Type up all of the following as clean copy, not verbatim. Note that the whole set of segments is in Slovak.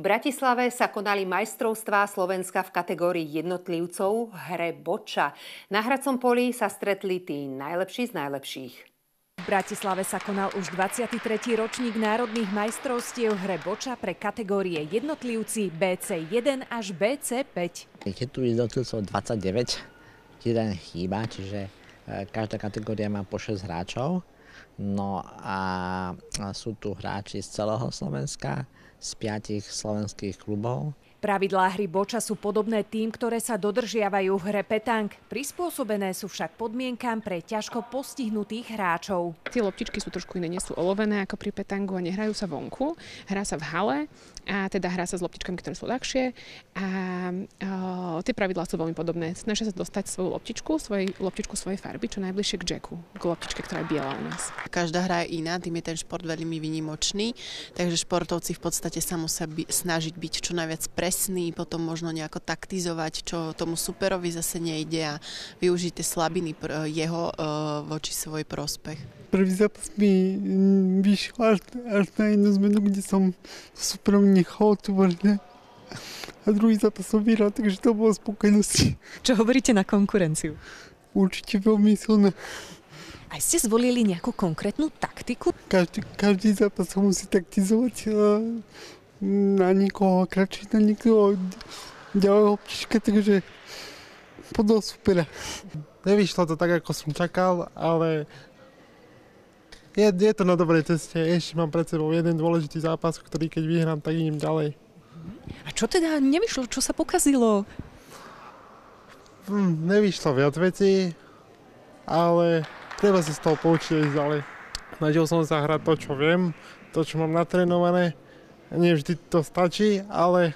V Bratislave sa konali majstrovstvá Slovenska v kategórii jednotlivcov v hre boča. Na hracom poli sa stretli tí najlepší z najlepších. V Bratislave sa konal už 23. ročník národných majstrovstiev v hre boča pre kategórie jednotlivci BC1 až BC5. Je tu jednotlivcov 29, jeden chýba, čiže každá kategória má po 6 hráčov. No a sú tu hráči z celého Slovenska, z 5 slovenských klubov. Pravidlá hry boča sú podobné tým, ktoré sa dodržiavajú v hre petank. Prispôsobené sú však podmienkam pre ťažko postihnutých hráčov. Tie loptičky sú trošku iné, nie sú olovené ako pri petangu a nehrajú sa vonku. Hrá sa v hale a teda hrá sa s loptičkami, ktoré sú ľahšie. A tie pravidlá sú veľmi podobné. Snažia sa dostať svoju loptičku svojej farby čo najbližšie k jacku, k loptičke, ktorá je biela u nás. Každá hra je iná, tým je ten šport veľmi výnimočný, takže športovci v podstate sa musia snažiť byť čo najviac presný, potom možno nejako taktizovať, čo tomu superovi zase nejde a využiť tie slabiny jeho voči svoj prospech. Prvý zápas mi vyšiel až na jednu zmenu, kde som superovi nechal otvorené. A druhý zápas som vyhral, takže to bolo spokojnosti. Čo hovoríte na konkurenciu? Určite veľmi silné. Aj ste zvolili nejakú konkrétnu taktiku? Každý zápas sa musí taktizovať na niekoho kratšie, na niekoho ďalej loptička, takže podľa supera. Nevyšlo to tak, ako som čakal, ale je to na dobrej ceste. Ešte mám pred sebou jeden dôležitý zápas, ktorý keď vyhrám, tak idem ďalej. A čo teda nevyšlo? Čo sa pokazilo? Nevyšlo viac vecí, ale treba sa z toho poučiť ísť ďalej. Snažil som sa hrať to, čo viem, to, čo mám natrénované. Nie vždy to stačí, ale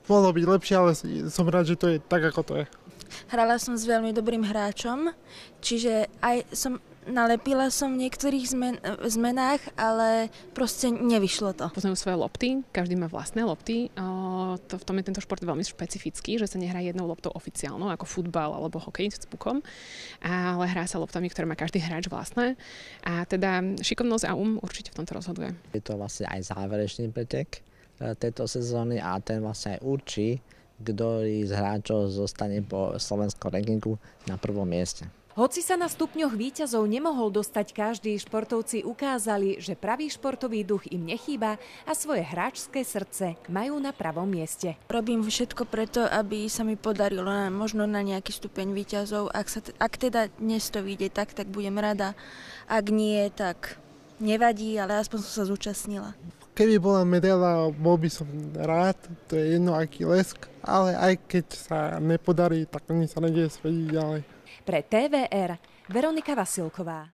mohlo byť lepšie, ale som rád, že to je tak, ako to je. Hrala som s veľmi dobrým hráčom, čiže aj nalepila som v niektorých zmenách, ale proste nevyšlo to. Poznajú svoje lopty, každý má vlastné lopty. V tom je tento šport veľmi špecifický, že sa nehrá jednou loptou oficiálnou, ako futbal alebo hokej s pukom, ale hrá sa loptami, ktoré má každý hráč vlastné. A teda šikovnosť a určite v tomto rozhoduje. Je to vlastne aj záverečný pretek tejto sezóny a ten vlastne aj určí, ktorý z hráčov zostane po slovenskom rankingu na prvom mieste. Hoci sa na stupňoch víťazov nemohol dostať každý, športovci ukázali, že pravý športový duch im nechýba a svoje hráčské srdce majú na pravom mieste. Robím všetko preto, aby sa mi podarilo možno na nejaký stupeň víťazov. Ak teda dnes to vyjde tak budem rada. Ak nie, tak nevadí, ale aspoň som sa zúčastnila. Keby bola medaila, bol by som rád, to je jedno aký lesk, ale aj keď sa nepodarí, tak ani sa nedieje svediť ďalej. Pre TVR Veronika Vasilková.